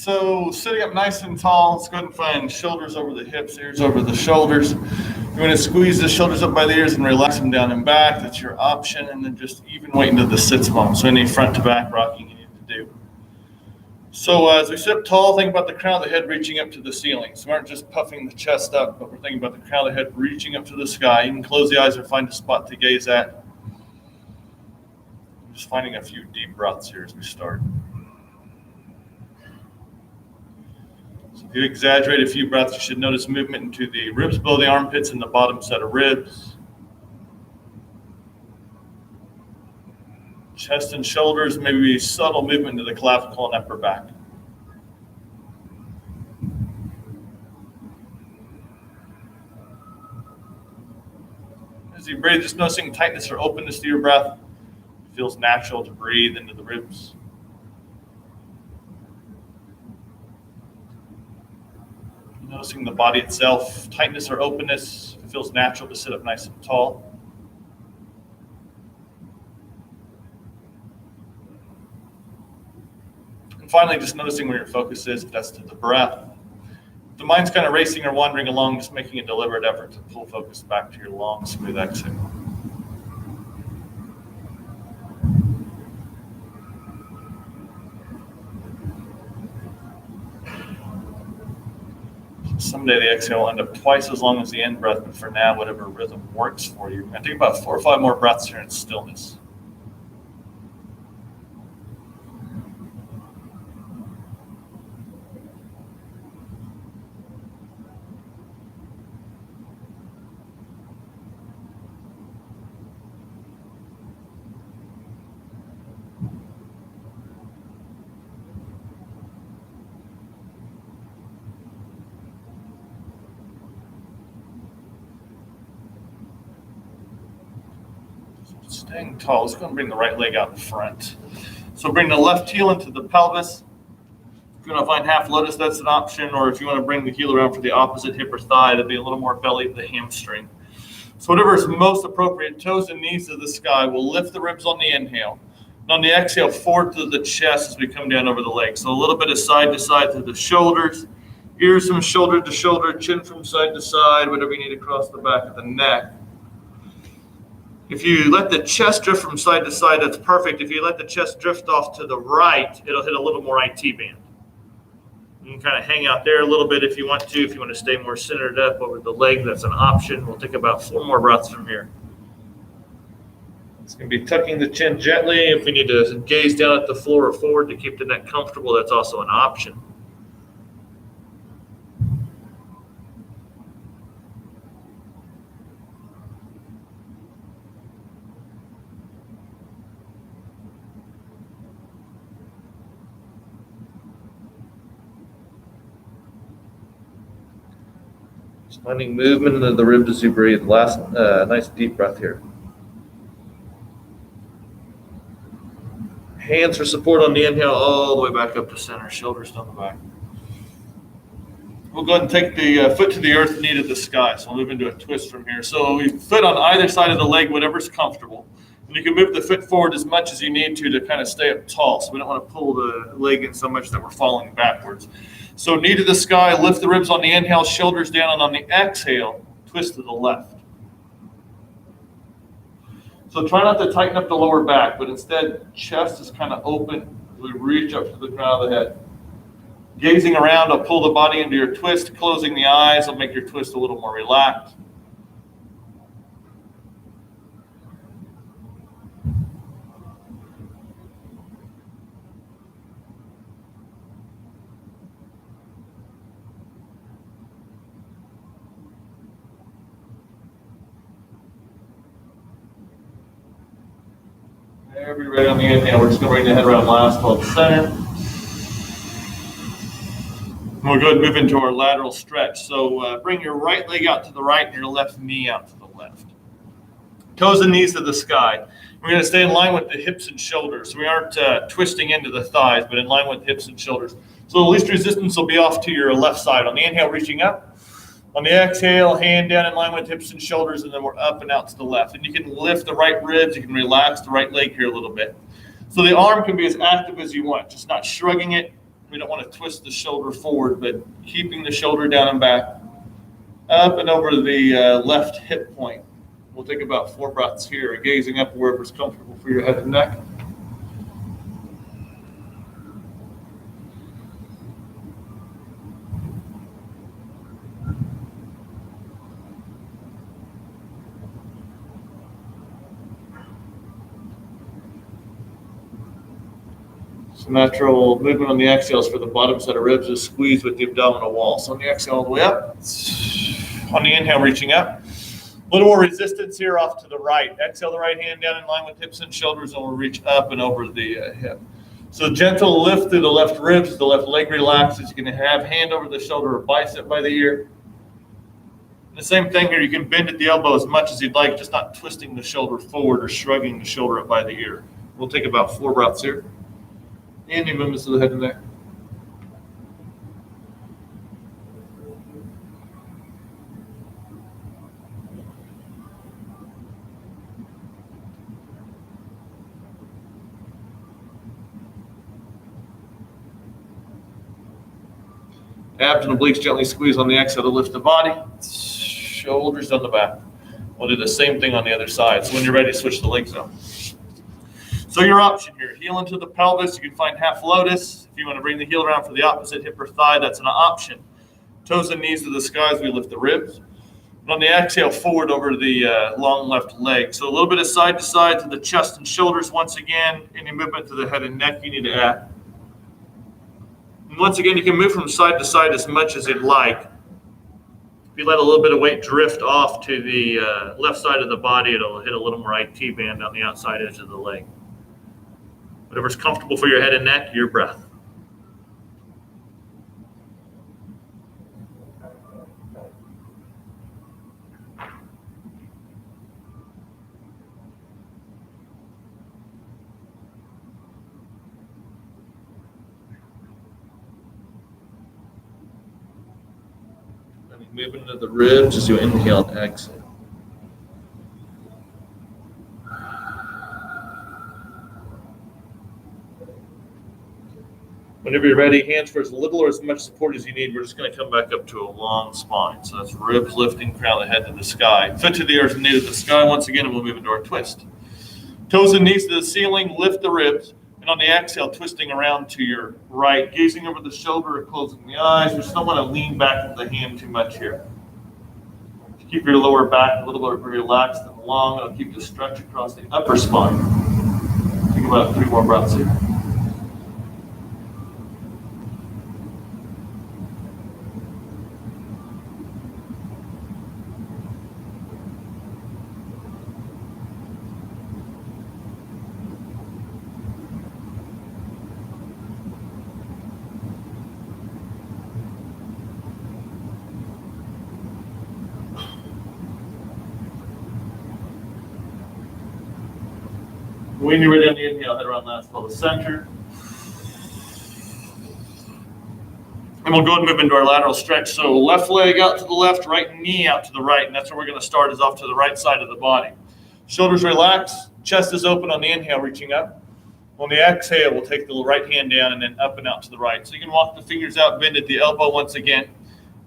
So sitting up nice and tall, let's go ahead and find shoulders over the hips, ears over the shoulders. You want to squeeze the shoulders up by the ears and relax them down and back. That's your option. And then just even weight into the sits bone. So any front to back rocking you need to do. So as we sit up tall, think about the crown of the head reaching up to the ceiling. So we aren't just puffing the chest up, but we're thinking about the crown of the head reaching up to the sky. You can close the eyes or find a spot to gaze at. Just finding a few deep breaths here as we start. If you exaggerate a few breaths, you should notice movement into the ribs below the armpits and the bottom set of ribs. Chest and shoulders, maybe subtle movement into the clavicle and upper back. As you breathe, just noticing tightness or openness to your breath. It feels natural to breathe into the ribs. Noticing the body itself, tightness or openness. It feels natural to sit up nice and tall. And finally, just noticing where your focus is, if that's to the breath. If the mind's kind of racing or wandering along, just making a deliberate effort to pull focus back to your long, smooth exhale. Someday the exhale will end up twice as long as the in breath, but for now, whatever rhythm works for you. I think about 4 or 5 more breaths here in stillness. Staying tall, let's go and bring the right leg out in front. So bring the left heel into the pelvis. If you want to find half lotus, that's an option. Or if you want to bring the heel around for the opposite hip or thigh, that'd be a little more belly to the hamstring. So whatever is most appropriate, toes and knees to the sky. We'll lift the ribs on the inhale. And on the exhale, forward to the chest as we come down over the legs. So a little bit of side to side to the shoulders, ears from shoulder to shoulder, chin from side to side, whatever you need across the back of the neck. If you let the chest drift from side to side, that's perfect. If you let the chest drift off to the right, it'll hit a little more IT band. You can kind of hang out there a little bit if you want to. If you want to stay more centered up over the leg, that's an option. We'll take about 4 more breaths from here. It's going to be tucking the chin gently. If we need to gaze down at the floor or forward to keep the neck comfortable, that's also an option. Finding movement into the ribs as you breathe. Last nice deep breath here. Hands for support on the inhale all the way back up to center, shoulders down the back. We'll go ahead and take the foot to the earth, knee to the sky. So we'll move into a twist from here. So we foot on either side of the leg, whatever's comfortable. And you can move the foot forward as much as you need to kind of stay up tall. So we don't want to pull the leg in so much that we're falling backwards. So knee to the sky, lift the ribs on the inhale, shoulders down, and on the exhale, twist to the left. So try not to tighten up the lower back, but instead, chest is kind of open as we reach up to the crown of the head. Gazing around, I'll pull the body into your twist. Closing the eyes, I'll make your twist a little more relaxed. There, be ready on the inhale. We're just going to bring the head around last, hold center. And we'll go ahead and move into our lateral stretch. So bring your right leg out to the right and your left knee out to the left. Toes and knees to the sky. We're going to stay in line with the hips and shoulders. So we aren't twisting into the thighs, but in line with hips and shoulders. So the least resistance will be off to your left side. On the inhale, reaching up. On the exhale, hand down in line with hips and shoulders, and then we're up and out to the left. And you can lift the right ribs. You can relax the right leg here a little bit. So the arm can be as active as you want, just not shrugging it, We don't want to twist the shoulder forward, but keeping the shoulder down and back, up and over the left hip point. We'll take about 4 breaths here, gazing up wherever's comfortable for your head and neck. So natural movement on the exhales for the bottom set of ribs is squeeze with the abdominal wall. So on the exhale, all the way up. On the inhale, reaching up. A little more resistance here off to the right. Exhale the right hand down in line with hips and shoulders, and we'll reach up and over the hip. So gentle lift through the left ribs, the left leg relaxes. You can have hand over the shoulder or bicep by the ear. And the same thing here, you can bend at the elbow as much as you'd like, just not twisting the shoulder forward or shrugging the shoulder up by the ear. We'll take about 4 breaths here. Any movements to the head and neck. Abs and obliques gently squeeze on the exhale to lift the body. Shoulders on the back. We'll do the same thing on the other side. So when you're ready, switch the legs out. So your option here, heel into the pelvis. You can find half lotus. If you want to bring the heel around for the opposite hip or thigh, that's an option. Toes and knees to the sky as we lift the ribs. And on the exhale, forward over the long left leg. So a little bit of side to side to the chest and shoulders once again. Any movement to the head and neck you need to add. And once again, you can move from side to side as much as you'd like. If you let a little bit of weight drift off to the left side of the body, it'll hit a little more IT band on the outside edge of the leg. Whatever's comfortable for your head and neck, your breath. Moving into the ribs as you inhale and exhale. Whenever you're ready, hands for as little or as much support as you need. We're just going to come back up to a long spine. So that's ribs lifting, crown of the head to the sky. Foot to the earth, knee to the sky once again, and we'll move into our twist. Toes and knees to the ceiling, lift the ribs. And on the exhale, twisting around to your right, gazing over the shoulder or closing the eyes. We just don't want to lean back with the hand too much here. Keep your lower back a little bit relaxed and long. It'll keep the stretch across the upper spine. Take about 3 more breaths here. When you're ready on the inhale, head around last to the center. And we'll go and move into our lateral stretch. So left leg out to the left, right knee out to the right. And that's where we're going to start, is off to the right side of the body. Shoulders relax, chest is open on the inhale, reaching up. On the exhale, we'll take the right hand down and then up and out to the right. So you can walk the fingers out, bend at the elbow once again.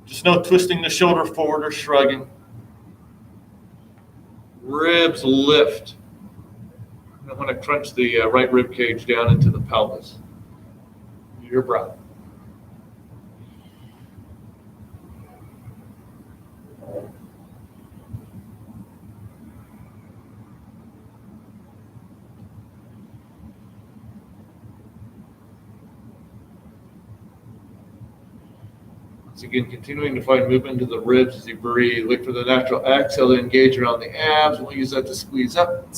Just no twisting the shoulder forward or shrugging. Ribs lift. I want to crunch the right rib cage down into the pelvis. Your breath. Once again, continuing to find movement into the ribs as you breathe. Look for the natural exhale to engage around the abs. We'll use that to squeeze up.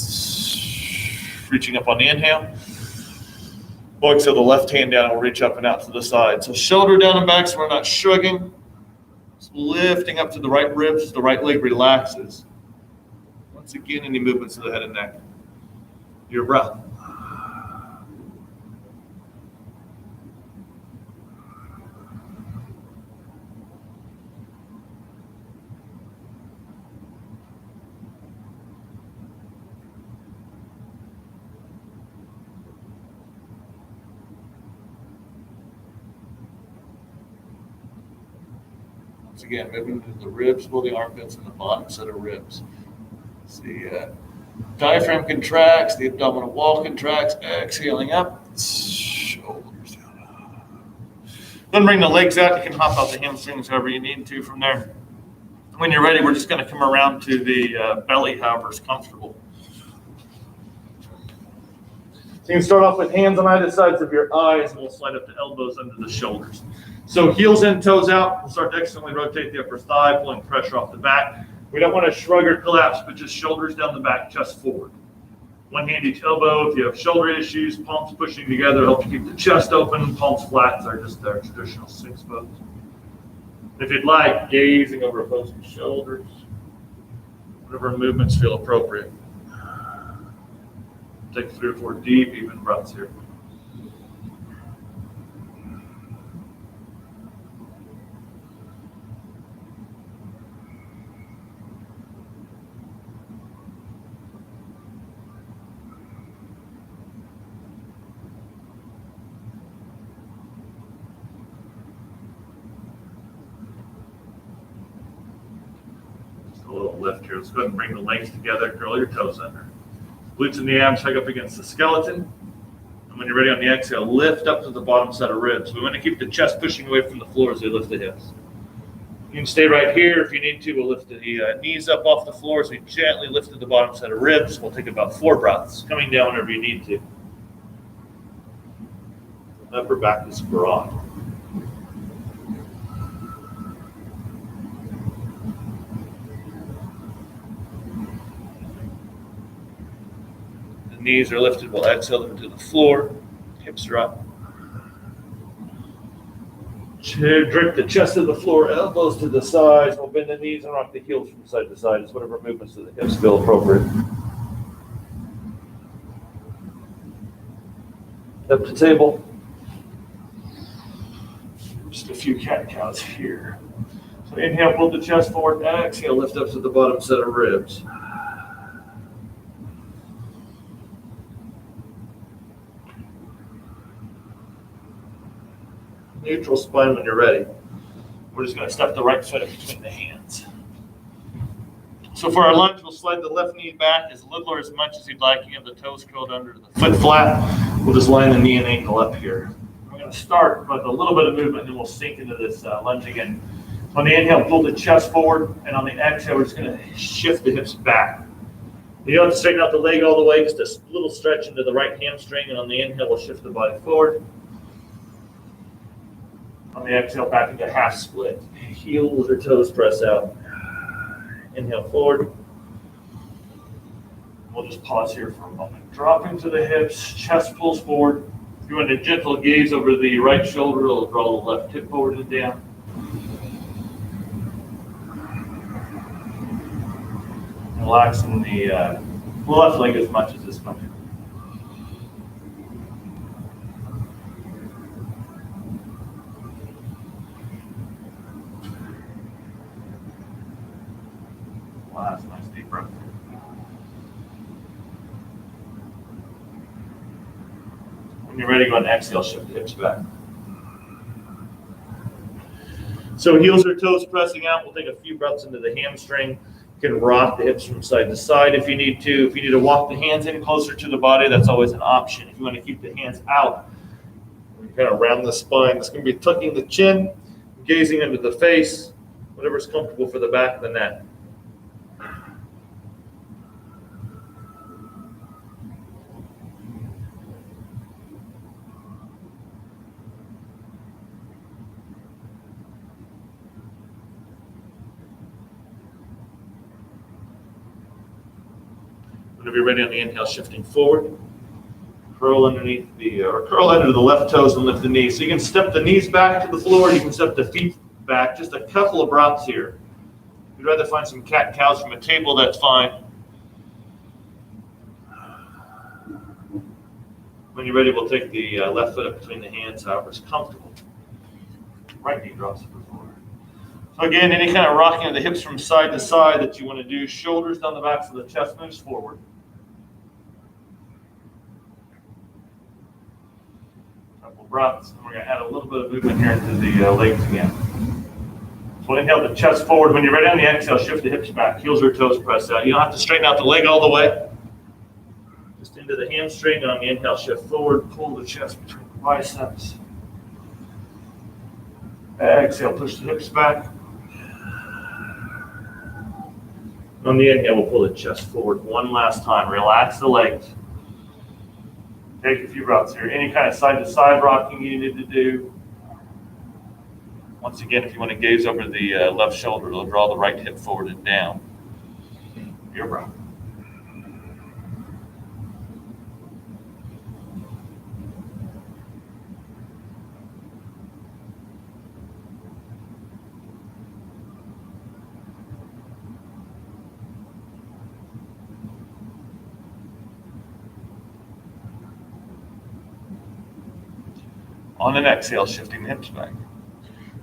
Reaching up on the inhale. We'll exhale the left hand down and we'll reach up and out to the side. So shoulder down and back so we're not shrugging. Just lifting up to the right ribs as the right leg relaxes. Once again, any movements to the head and neck. Your breath. Once again, moving to the ribs below the armpits and the bottom set of ribs. See, diaphragm contracts, the abdominal wall contracts, exhaling up, shoulders down. Then bring the legs out. You can hop out the hamstrings however you need to from there. When you're ready, we're just going to come around to the belly, however is comfortable. So you can start off with hands on either sides of your eyes, and we'll slide up the elbows under the shoulders. So heels in, toes out. We'll start to externally rotate the upper thigh, pulling pressure off the back. We don't want to shrug or collapse, but just shoulders down the back, chest forward. One hand each elbow. If you have shoulder issues, palms pushing together help you keep the chest open. Palms flat are just their traditional Sphinx pose. If you'd like, gazing over opposing shoulders, whatever movements feel appropriate. Take 3 or 4 deep, even breaths here. A little lift here. Let's go ahead and bring the legs together, curl your toes under. Glutes and the abs hug up against the skeleton. And when you're ready on the exhale, lift up to the bottom set of ribs. We want to keep the chest pushing away from the floor as we lift the hips. You can stay right here if you need to. We'll lift the knees up off the floor as we gently lift to the bottom set of ribs. We'll take about 4 breaths, coming down whenever you need to. Upper back is broad. Knees are lifted. We'll exhale them to the floor. Hips are up. Drip the chest to the floor, elbows to the sides. We'll bend the knees and rock the heels from side to side. It's whatever movements of the hips feel appropriate. Up to table. Just a few cat-cows here. So inhale, pull the chest forward. Exhale, lift up to the bottom set of ribs. Neutral spine when you're ready. We're just going to step the right foot in between the hands. So for our lunge, we'll slide the left knee back as little or as much as you'd like. You have the toes curled under, the foot flat. We'll just line the knee and ankle up here. We're going to start with a little bit of movement, and then we'll sink into this lunge again. On the inhale, pull the chest forward, and on the exhale, we're just going to shift the hips back. You don't have to straighten out the leg all the way, just a little stretch into the right hamstring, and on the inhale, we'll shift the body forward. On the exhale, back into half split. Heels or toes press out. Inhale forward. We'll just pause here for a moment. Dropping to the hips, chest pulls forward. If you want a gentle gaze over the right shoulder, it'll draw the left hip forward and down. Relaxing the left leg as much as this one. Last nice deep breath. When you're ready, go ahead and exhale, shift the hips back. So heels or toes pressing out. We'll take a few breaths into the hamstring. You can rock the hips from side to side if you need to. If you need to walk the hands in closer to the body, that's always an option. If you want to keep the hands out, you kind of round the spine. It's going to be tucking the chin, gazing into the face, whatever's comfortable for the back of the neck. Whenever you're ready on the inhale, shifting forward, curl underneath curl under the left toes and lift the knees. So you can step the knees back to the floor. You can step the feet back. Just a couple of breaths here. If you'd rather find some cat-cows from a table, that's fine. When you're ready, we'll take the left foot up between the hands, however is comfortable. Right knee drops to the floor. So again, any kind of rocking of the hips from side to side that you want to do. Shoulders down the back so the chest moves forward. Couple breaths, and we're going to add a little bit of movement here into the legs again. So inhale the chest forward. When you're ready on the exhale, shift the hips back. Heels or toes press out. You don't have to straighten out the leg all the way. Just into the hamstring. On the inhale, shift forward. Pull the chest between the biceps. Exhale, push the hips back. On the inhale, we'll pull the chest forward one last time. Relax the legs. Take a few breaths here. Any kind of side-to-side rocking you need to do. Once again, if you want to gaze over the left shoulder, it'll draw the right hip forward and down. Your breath. On an exhale, shifting the hips back.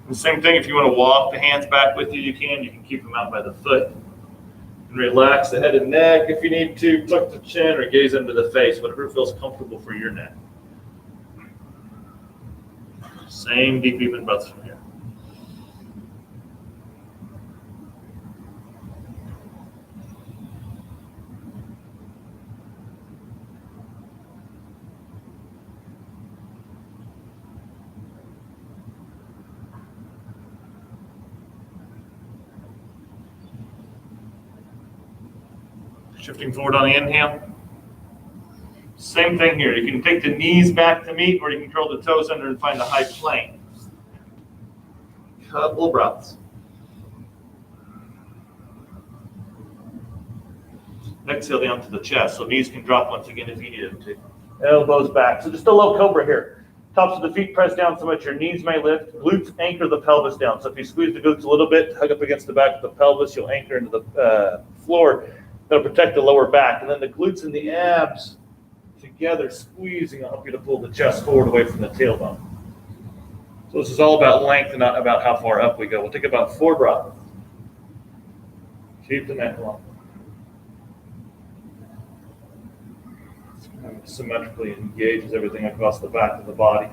The same thing, if you want to walk the hands back with you, you can. You can keep them out by the foot. And relax the head and neck if you need to. Tuck the chin or gaze into the face, whatever feels comfortable for your neck. Same deep, even breaths from here. Shifting forward on the inhale. Same thing here. You can take the knees back to meet, or you can curl the toes under and find a high plank. Couple breaths. Exhale down to the chest, so knees can drop once again if you need them to. Elbows back. So just a low cobra here. Tops of the feet press down so much your knees may lift. Glutes anchor the pelvis down. So if you squeeze the glutes a little bit, hug up against the back of the pelvis, you'll anchor into the floor. That'll protect the lower back. And then the glutes and the abs together squeezing will help you to pull the chest forward away from the tailbone. So this is all about length and not about how far up we go. We'll take about 4 breaths. Keep the neck long. Symmetrically engages everything across the back of the body.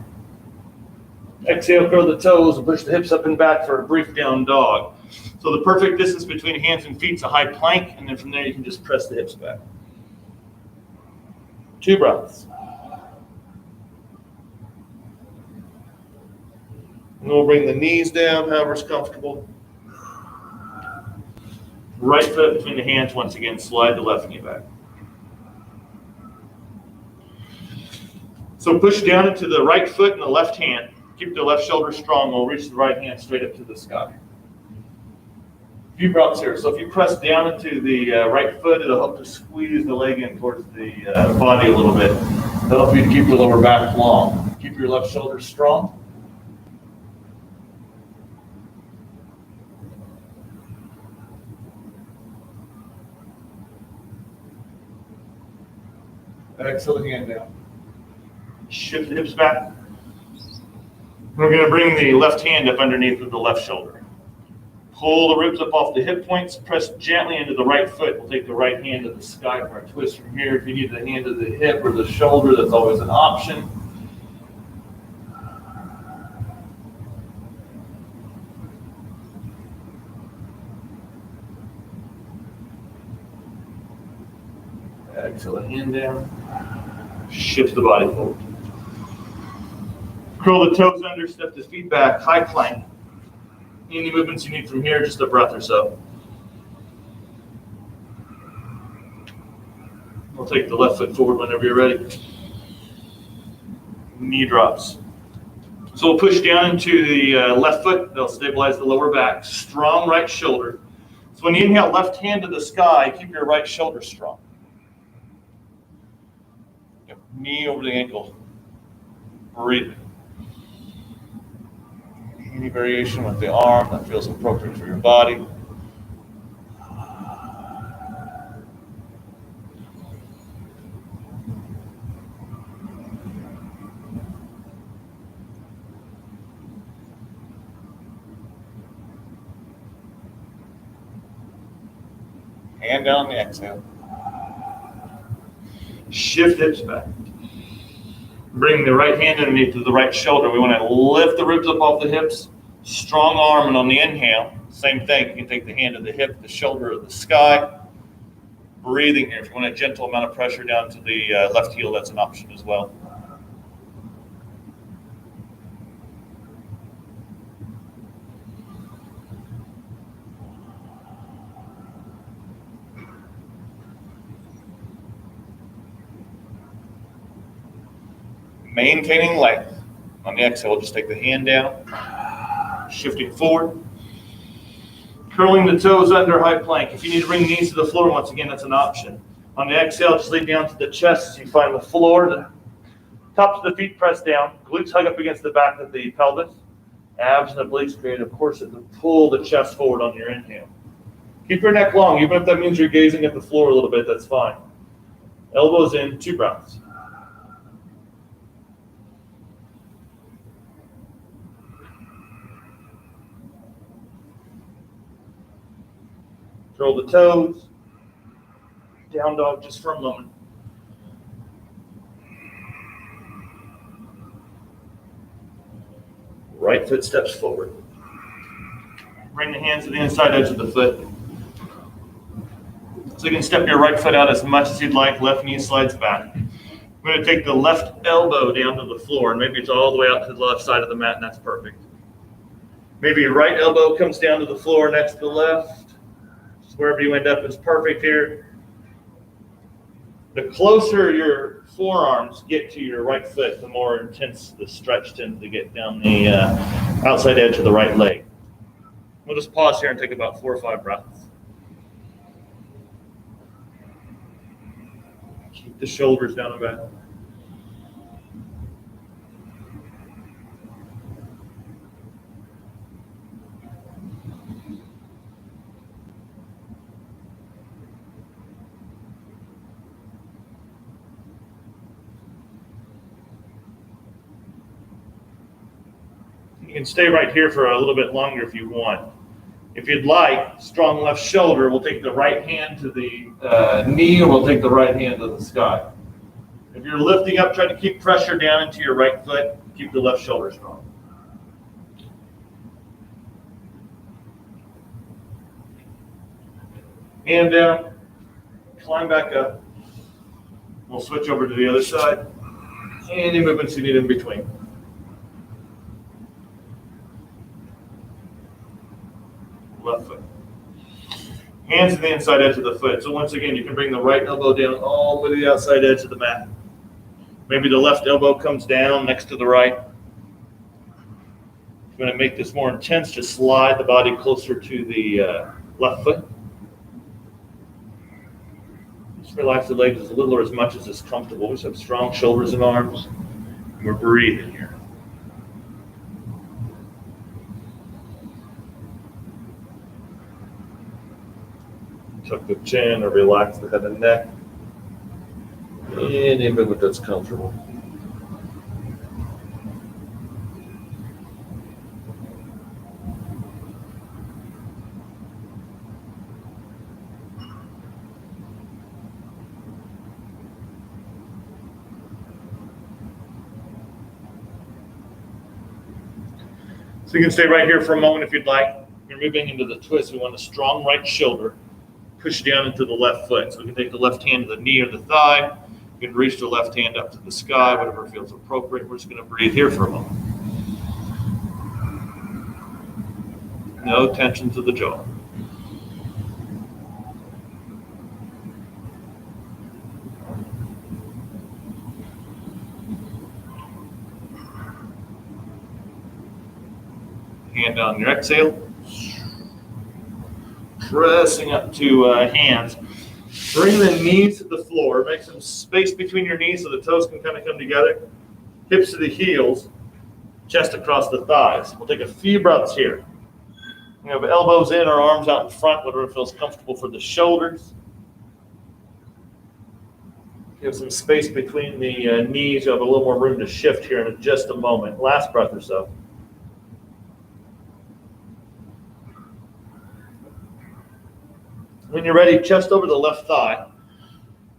Exhale, curl the toes and push the hips up and back for a brief down dog. So the perfect distance between hands and feet is a high plank, and then from there you can just press the hips back. 2 breaths. And we'll bring the knees down, however's comfortable. Right foot between the hands once again, slide the left knee back. So push down into the right foot and the left hand. Keep the left shoulder strong. We'll reach the right hand straight up to the sky. A few breaths here. So if you press down into the right foot, it'll help to squeeze the leg in towards the body a little bit. That'll help you to keep your lower back long. Keep your left shoulder strong. Exhale the hand down. Shift the hips back. We're going to bring the left hand up underneath of the left shoulder. Pull the ribs up off the hip points. Press gently into the right foot. We'll take the right hand to the sky for a twist from here. If you need the hand to the hip or the shoulder, that's always an option. Exhale the hand down. Shift the body forward. Curl the toes under, step the feet back, high plank. Any movements you need from here, just a breath or so. We'll take the left foot forward whenever you're ready. Knee drops. So we'll push down into the left foot. They'll stabilize the lower back. Strong right shoulder. So when you inhale, left hand to the sky, keep your right shoulder strong. Knee over the ankle. Breathe. Any variation with the arm that feels appropriate for your body. Hand down the exhale. Shift hips back. Bring the right hand underneath to the right shoulder. We want to lift the ribs up off the hips. Strong arm, and on the inhale, Same thing, you can take the hand to the hip, the shoulder, or the sky. Breathing here. If you want a gentle amount of pressure down to the left heel, that's an option as well. Maintaining length. On the exhale, just take the hand down, shifting forward. Curling the toes under high plank. If you need to bring knees to the floor, once again, that's an option. On the exhale, just lead down to the chest as you find the floor. The tops of the feet press down. Glutes hug up against the back of the pelvis. Abs and obliques create a corset to pull the chest forward on your inhale. Keep your neck long. Even if that means you're gazing at the floor a little bit, that's fine. Elbows in, 2 breaths. Curl the toes. Down dog just for a moment. Right foot steps forward. Bring the hands to the inside edge of the foot. So you can step your right foot out as much as you'd like. Left knee slides back. I'm going to take the left elbow down to the floor, and maybe it's all the way out to the left side of the mat, and that's perfect. Maybe your right elbow comes down to the floor next to the left. Just wherever you end up is perfect here. The closer your forearms get to your right foot, the more intense the stretch tends to get down the outside edge of the right leg. We'll just pause here and take about 4 or 5 breaths. Keep the shoulders down and back. You can stay right here for a little bit longer if you want. If you'd like, strong left shoulder, we'll take the right hand to the knee, or we'll take the right hand to the sky. If you're lifting up, try to keep pressure down into your right foot. Keep the left shoulder strong. Hand down, climb back up. We'll switch over to the other side. Any movements you need in between. Left foot. Hands to the inside edge of the foot. So once again, you can bring the right elbow down all the way to the outside edge of the mat. Maybe the left elbow comes down next to the right. If you want to make this more intense, just slide the body closer to the left foot. Just relax the legs as little or as much as is comfortable. We just have strong shoulders and arms. And we're breathing here. Tuck the chin or relax the head and neck. Any movement that's comfortable. So you can stay right here for a moment if you'd like. You're moving into the twist. We want a strong right shoulder. Push down into the left foot. So we can take the left hand to the knee or the thigh. You can reach the left hand up to the sky, whatever feels appropriate. We're just going to breathe here for a moment. No tension to the jaw. Hand on your exhale. Pressing up to hands. Bring the knees to the floor. Make some space between your knees so the toes can kind of come together. Hips to the heels. Chest across the thighs. We'll take a few breaths here. We have elbows in or arms out in front, whatever feels comfortable for the shoulders. You have some space between the knees. You have a little more room to shift here in just a moment. Last breath or so. When you're ready, chest over the left thigh.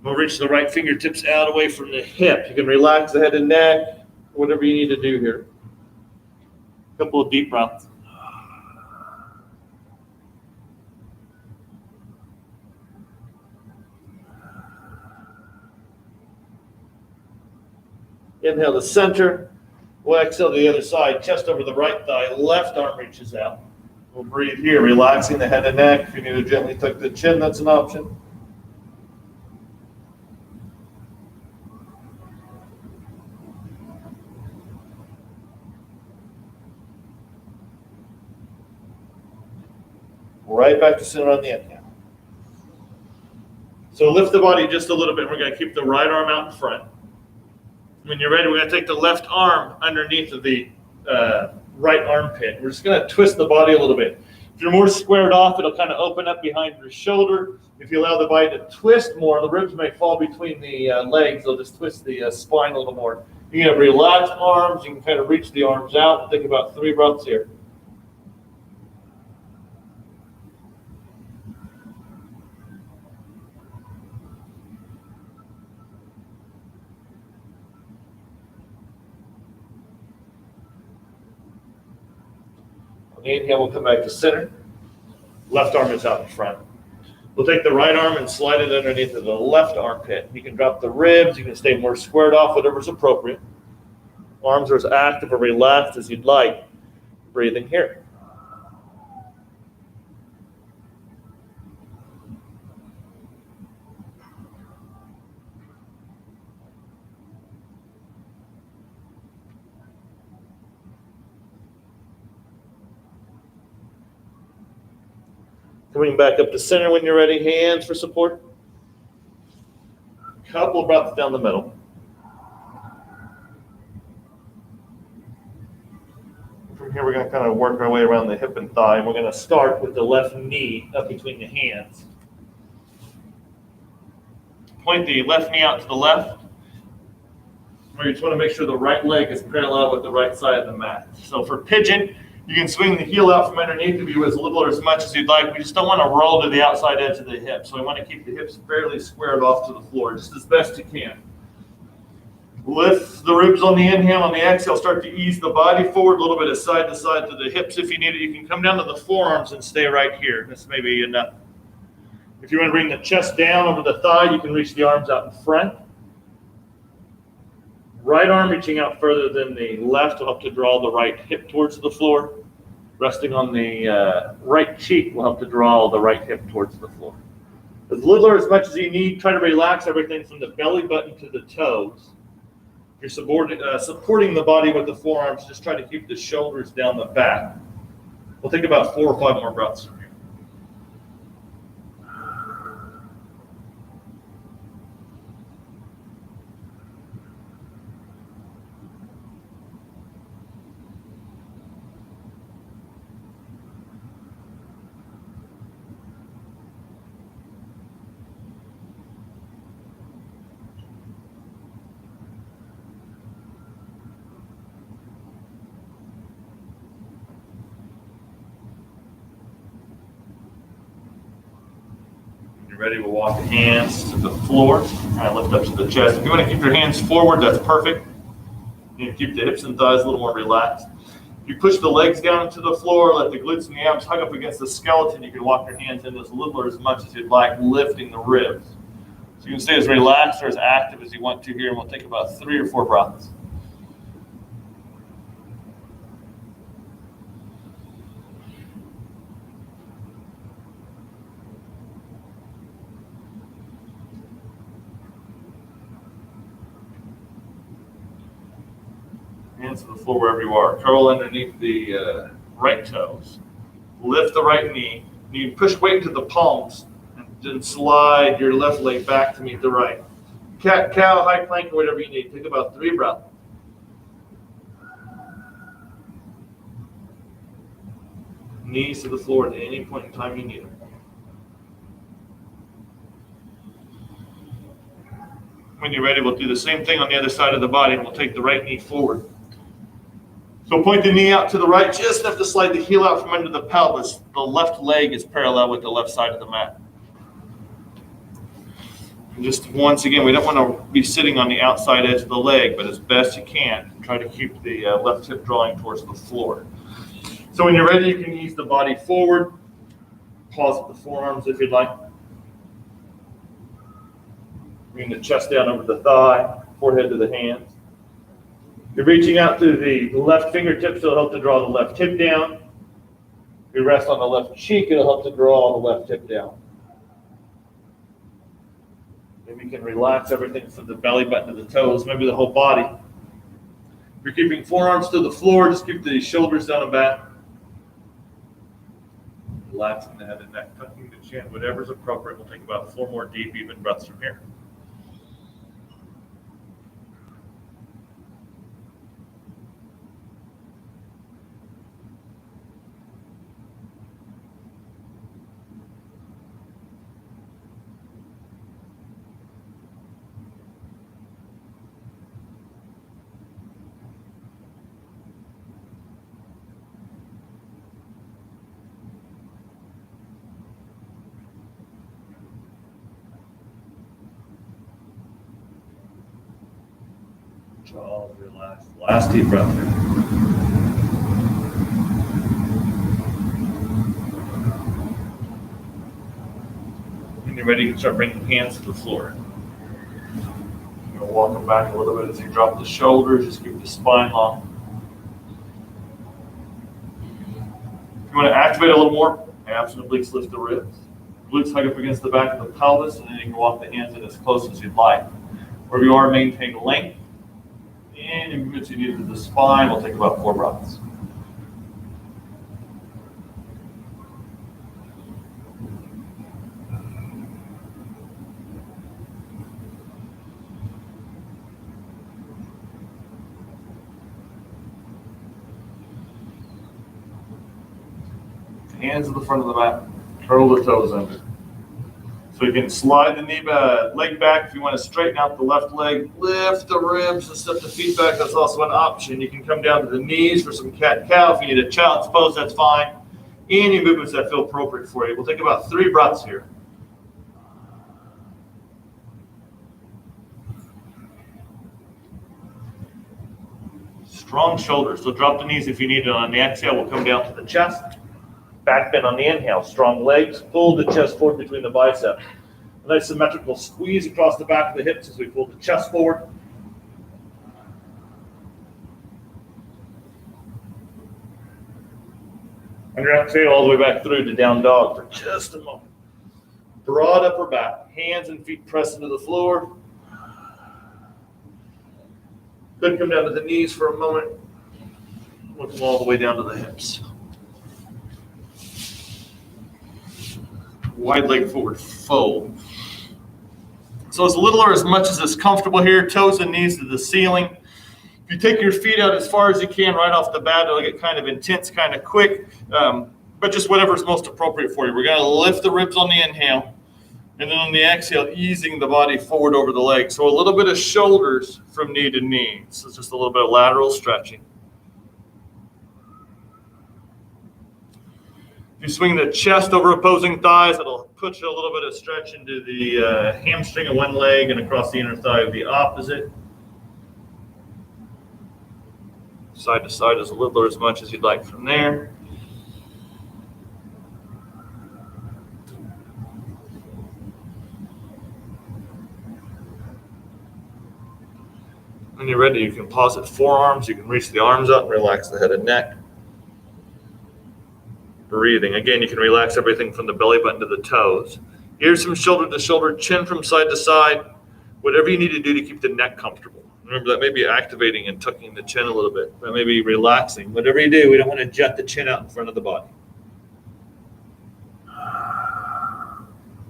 We'll reach the right fingertips out away from the hip. You can relax the head and neck, whatever you need to do here. A couple of deep breaths. Inhale to center. We'll exhale to the other side, chest over the right thigh, left arm reaches out. We'll breathe here, relaxing the head and neck. If you need to gently tuck the chin, that's an option. Right back to center on the inhale. So lift the body just a little bit. We're going to keep the right arm out in front. When you're ready, we're going to take the left arm underneath of the right armpit. We're just going to twist the body a little bit. If you're more squared off, it'll kind of open up behind your shoulder. If you allow the body to twist more, the ribs may fall between the legs. They'll just twist the spine a little more. You're going to relax arms. You can kind of reach the arms out. Think about 3 breaths here. Inhale, we'll come back to center. Left arm is out in front. We'll take the right arm and slide it underneath of the left armpit. You can drop the ribs. You can stay more squared off, whatever's appropriate. Arms are as active or relaxed as you'd like. Breathing here. Coming back up to center when you're ready. Hands for support. Couple of breaths down the middle. From here, we're going to kind of work our way around the hip and thigh. And we're going to start with the left knee up between the hands. Point the left knee out to the left. You just want to make sure the right leg is parallel with the right side of the mat. So for pigeon, you can swing the heel out from underneath of you as little or as much as you'd like. We just don't want to roll to the outside edge of the hip. So we want to keep the hips fairly squared off to the floor, just as best you can. Lift the ribs on the inhale. On the exhale, start to ease the body forward a little bit of side to side to the hips if you need it. You can come down to the forearms and stay right here. This may be enough. If you want to bring the chest down over the thigh, you can reach the arms out in front. Right arm reaching out further than the left will help to draw the right hip towards the floor. Resting on the right cheek will help to draw the right hip towards the floor. As little or as much as you need, try to relax everything from the belly button to the toes. If you're supporting the body with the forearms, just try to keep the shoulders down the back. We'll take about 4 or 5 more breaths from here. Ready, we'll walk the hands to the floor, kind of lift up to the chest. If you want to keep your hands forward, that's perfect. You can keep the hips and thighs a little more relaxed. If you push the legs down to the floor, let the glutes and the abs hug up against the skeleton, you can walk your hands in as little or as much as you'd like, lifting the ribs. So you can stay as relaxed or as active as you want to here, and we'll take about 3 or 4 breaths. Hands to the floor wherever you are. Curl underneath the right toes. Lift the right knee. You push weight into the palms and then slide your left leg back to meet the right. Cat, cow, high plank, or whatever you need. Take about 3 breaths. Knees to the floor at any point in time you need them. When you're ready, we'll do the same thing on the other side of the body, and we'll take the right knee forward. So point the knee out to the right, just enough to slide the heel out from under the pelvis. The left leg is parallel with the left side of the mat. And just once again, we don't want to be sitting on the outside edge of the leg, but as best you can, try to keep the left hip drawing towards the floor. So when you're ready, you can ease the body forward. Pause at the forearms if you'd like. Bring the chest down over the thigh, forehead to the hands. You're reaching out through the left fingertips, so it'll help to draw the left hip down. You rest on the left cheek, it'll help to draw the left hip down. Maybe you can relax everything from the belly button to the toes, maybe the whole body. If you're keeping forearms to the floor, just keep the shoulders down and back. Relaxing the head and neck, tucking the chin, whatever's appropriate. We'll take about 4 more deep, even breaths from here. Jaws relax. Last deep breath here. When you're ready, you can start bringing hands to the floor. You're going to walk them back a little bit as you drop the shoulders. Just keep the spine long. If you want to activate a little more, abs and obliques lift the ribs. Glutes hug up against the back of the pelvis, and then you can walk the hands in as close as you'd like. Wherever you are, maintain length. And in movements you need to the spine, we'll take about 4 breaths. Hands to the front of the mat, curl the toes under. So you can slide the leg back if you want to straighten out the left leg, lift the ribs and step the feet back. That's also an option. You can come down to the knees for some cat-cow. If you need a child's pose, that's fine. Any movements that feel appropriate for you. We'll take about 3 breaths here. Strong shoulders, so drop the knees if you need it. On the exhale, we'll come down to the chest. Back bend on the inhale. Strong legs, pull the chest forward between the biceps. A nice symmetrical squeeze across the back of the hips as we pull the chest forward. On your exhale, all the way back through to down dog for just a moment. Broad upper back, hands and feet press into the floor. Then come down to the knees for a moment. Look all the way down to the hips. Wide leg forward fold. So as little or as much as is comfortable here, toes and knees to the ceiling. If you take your feet out as far as you can right off the bat, it'll get kind of intense, kind of quick, but just whatever's most appropriate for you. We're going to lift the ribs on the inhale, and then on the exhale, easing the body forward over the legs. So a little bit of shoulders from knee to knee. So it's just a little bit of lateral stretching. If you swing the chest over opposing thighs, it'll put you a little bit of stretch into the hamstring of one leg and across the inner thigh of the opposite. Side to side as little or as much as you'd like from there. When you're ready, you can pause at forearms. You can reach the arms up and relax the head and neck. Breathing. Again, you can relax everything from the belly button to the toes. Ears from shoulder to shoulder, chin from side to side. Whatever you need to do to keep the neck comfortable. Remember, that may be activating and tucking the chin a little bit. That may be relaxing. Whatever you do, we don't want to jet the chin out in front of the body.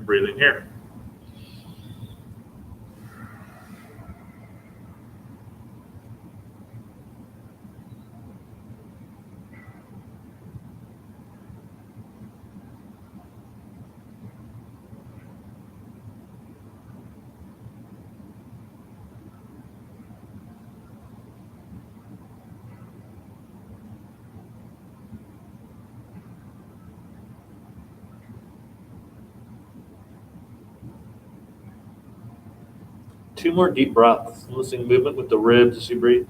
Breathing here. Two more deep breaths. Listening movement with the ribs as you breathe.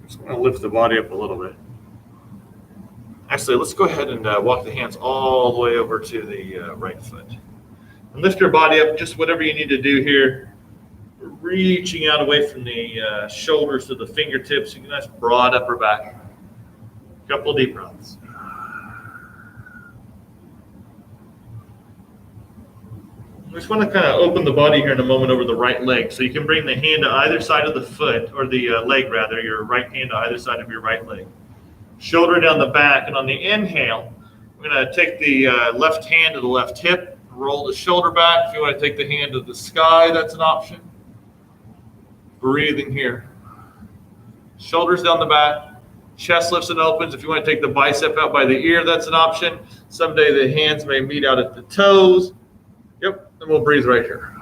Just want to lift the body up a little bit. Actually, let's go ahead and walk the hands all the way over to the right foot. And lift your body up, just whatever you need to do here. Reaching out away from the shoulders to the fingertips. You can nice broad upper back. A couple of deep breaths. I just want to kind of open the body here in a moment over the right leg. So you can bring the hand to either side of the foot, or the leg rather, your right hand to either side of your right leg. Shoulder down the back, and on the inhale, we're going to take the left hand to the left hip, roll the shoulder back. If you want to take the hand to the sky, that's an option. Breathing here. Shoulders down the back, chest lifts and opens. If you want to take the bicep out by the ear, that's an option. Someday the hands may meet out at the toes. Yep, and we'll breathe right here.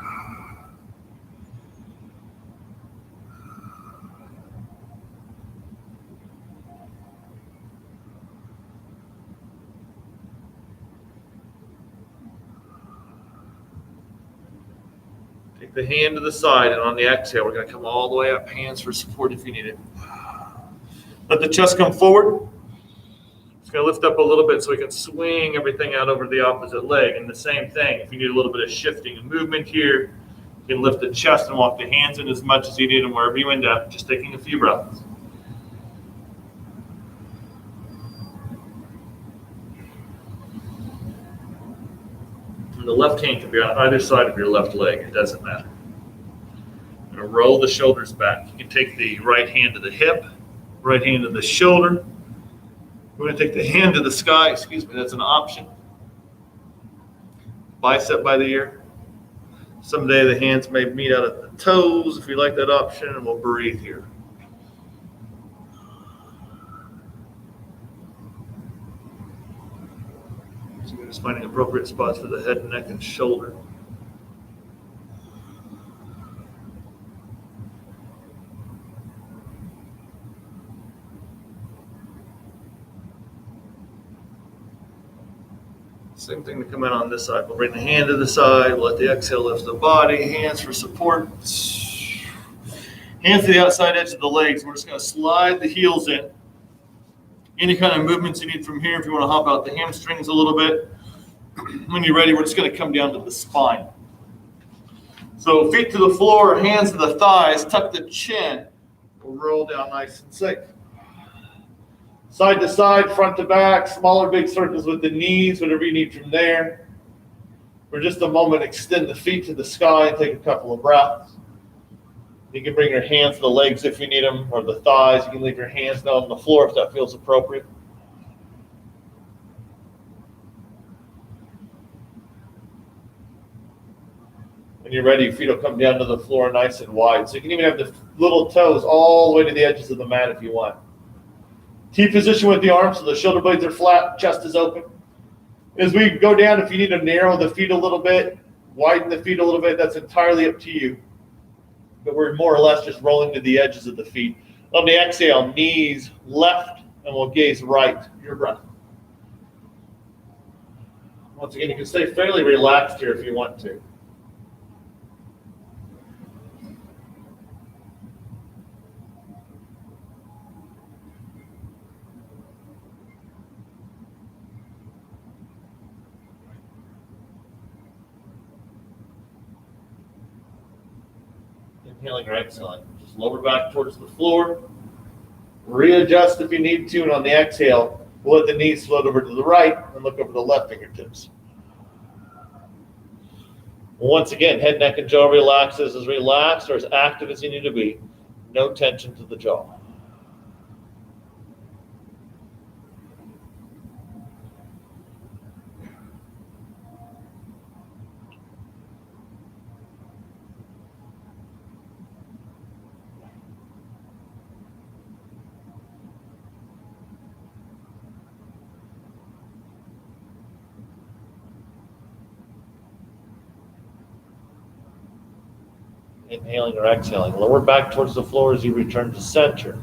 Take the hand to the side, and on the exhale, we're going to come all the way up, hands for support if you need it. Let the chest come forward. Just going to lift up a little bit so we can swing everything out over the opposite leg. And the same thing, if you need a little bit of shifting and movement here, you can lift the chest and walk the hands in as much as you need them wherever you end up, just taking a few breaths. And the left hand can be on either side of your left leg. It doesn't matter. I'm going to roll the shoulders back. You can take the right hand to the hip, right hand to the shoulder. We're going to take the hand to the sky. Excuse me, that's an option. Bicep by the ear. Someday the hands may meet out at the toes if you like that option, and we'll breathe here. So we're just finding appropriate spots for the head, neck, and shoulder. Same thing to come in on this side. We'll bring the hand to the side. We'll let the exhale lift the body. Hands for support. Hands to the outside edge of the legs. We're just going to slide the heels in. Any kind of movements you need from here. If you want to hop out the hamstrings a little bit. When you're ready, we're just going to come down to the spine. So feet to the floor, hands to the thighs, tuck the chin. We'll roll down nice and safe. Side to side, front to back, smaller big circles with the knees, whatever you need from there. For just a moment, extend the feet to the sky and take a couple of breaths. You can bring your hands to the legs if you need them, or the thighs. You can leave your hands down on the floor if that feels appropriate. When you're ready, your feet will come down to the floor nice and wide. So you can even have the little toes all the way to the edges of the mat if you want. T position with the arms so the shoulder blades are flat, chest is open. As we go down, if you need to narrow the feet a little bit, widen the feet a little bit, that's entirely up to you. But we're more or less just rolling to the edges of the feet. On the exhale, knees left, and we'll gaze right. Your breath. Once again, you can stay fairly relaxed here if you want to. Inhaling or exhaling. Just lower back towards the floor. Readjust if you need to, and on the exhale, we'll let the knees float over to the right and look over the left fingertips. Once again, head, neck, and jaw relaxes as relaxed or as active as you need to be. No tension to the jaw. Inhaling or exhaling. Lower back towards the floor as you return to center.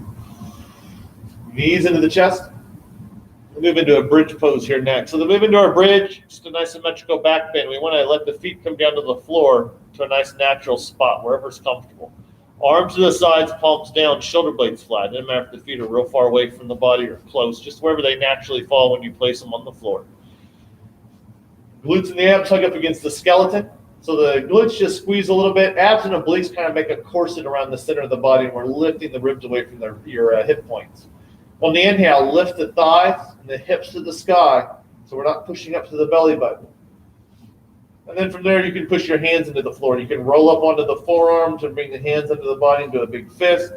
Knees into the chest. We'll move into a bridge pose here next. So to move into our bridge, just a nice symmetrical back bend. We want to let the feet come down to the floor to a nice natural spot, wherever's comfortable. Arms to the sides, palms down, shoulder blades flat. Doesn't matter if the feet are real far away from the body or close, just wherever they naturally fall when you place them on the floor. Glutes and the abs hug up against the skeleton. So the glutes just squeeze a little bit. Abs and obliques kind of make a corset around the center of the body, and we're lifting the ribs away from your hip points. On the inhale, lift the thighs and the hips to the sky, so we're not pushing up to the belly button. And then from there, you can push your hands into the floor. You can roll up onto the forearms and bring the hands under the body into a big fist.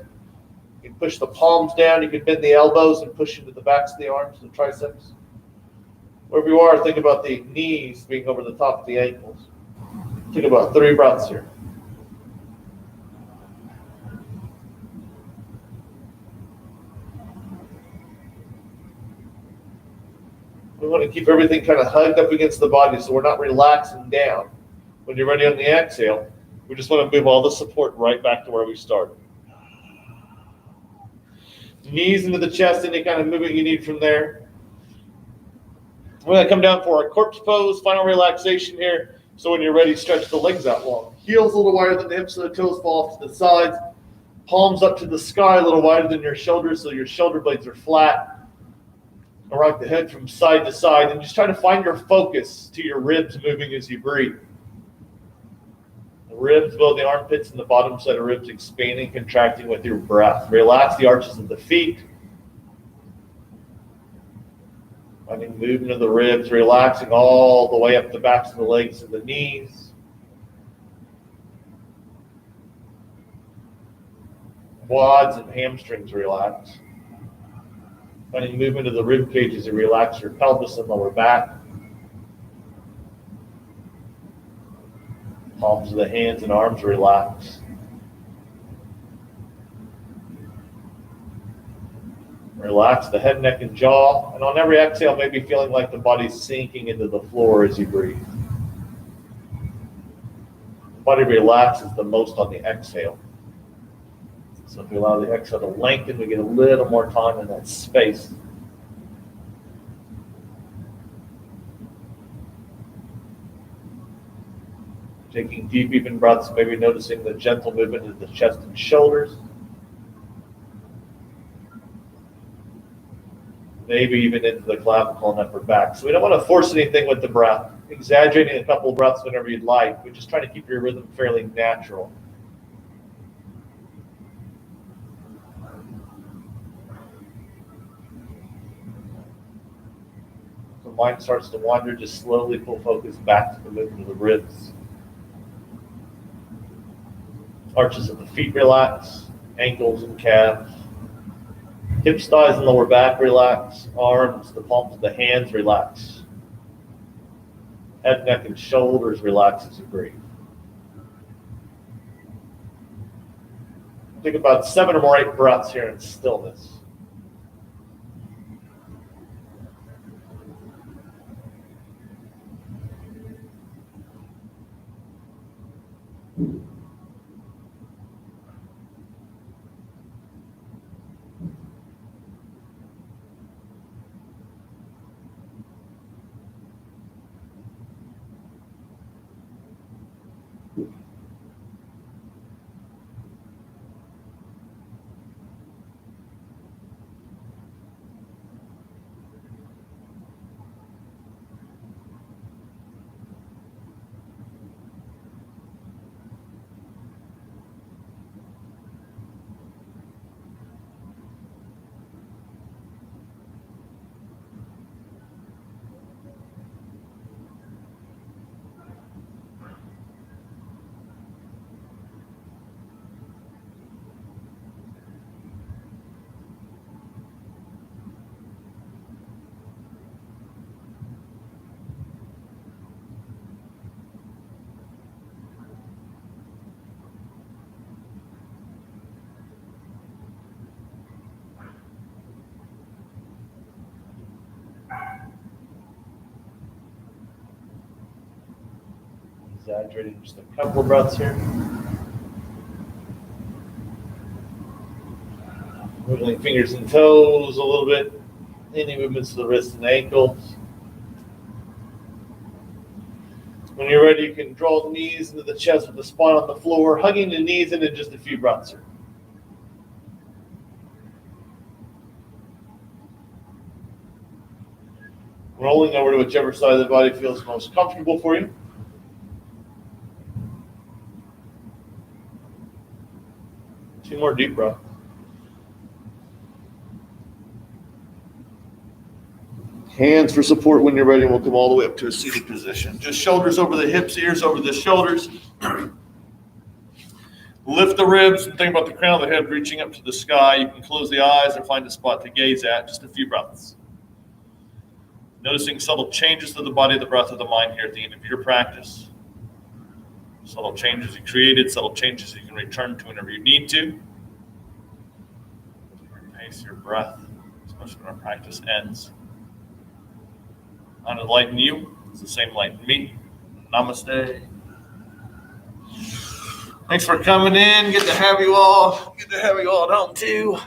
You can push the palms down. You can bend the elbows and push into the backs of the arms, the triceps. Wherever you are, think about the knees being over the top of the ankles. Take about 3 breaths here. We want to keep everything kind of hugged up against the body so we're not relaxing down. When you're ready on the exhale, we just want to move all the support right back to where we started. Knees into the chest, any kind of movement you need from there. We're going to come down for our corpse pose, final relaxation here. So when you're ready, stretch the legs out long. Heels a little wider than the hips, so the toes fall off to the sides. Palms up to the sky, a little wider than your shoulders, so your shoulder blades are flat. Rock the head from side to side, and just try to find your focus to your ribs moving as you breathe. The ribs below the armpits and the bottom side of ribs expanding, contracting with your breath. Relax the arches of the feet. Finding movement of the ribs, relaxing all the way up the backs of the legs and the knees. Quads and hamstrings relax. Finding movement of the rib cage as you relax your pelvis and lower back. Palms of the hands and arms relax. Relax the head, neck, and jaw. And on every exhale, maybe feeling like the body's sinking into the floor as you breathe. The body relaxes the most on the exhale. So if we allow the exhale to lengthen, we get a little more time in that space. Taking deep, even breaths, maybe noticing the gentle movement of the chest and shoulders. Maybe even into the clavicle and upper back. So we don't want to force anything with the breath. Exaggerating a couple of breaths whenever you'd like. We're just trying to keep your rhythm fairly natural. The mind starts to wander, just slowly pull focus back to the movement of the ribs. Arches of the feet relax, ankles and calves. Hips, thighs, and lower back relax. Arms, the palms of the hands relax. Head, neck, and shoulders relax as you breathe. Think about 7 or more 8 breaths here in stillness. Exaggerating just a couple of breaths here. Wiggling fingers and toes a little bit. Any movements to the wrists and ankles. When you're ready, you can draw the knees into the chest with the spine on the floor, hugging the knees in just a few breaths. Rolling over to whichever side of the body feels most comfortable for you. Two more deep breaths. Hands for support when you're ready, and we'll come all the way up to a seated position. Just shoulders over the hips, ears over the shoulders. Lift the ribs and think about the crown of the head reaching up to the sky. You can close the eyes or find a spot to gaze at. Just a few breaths. Noticing subtle changes to the body, the breath of the mind here at the end of your practice. Subtle changes you created, subtle changes you can return to whenever you need to. Pace your breath, especially when our practice ends. On enlighten you, it's the same light in me. Namaste. Thanks for coming in. Good to have you all. Good to have you all at home too.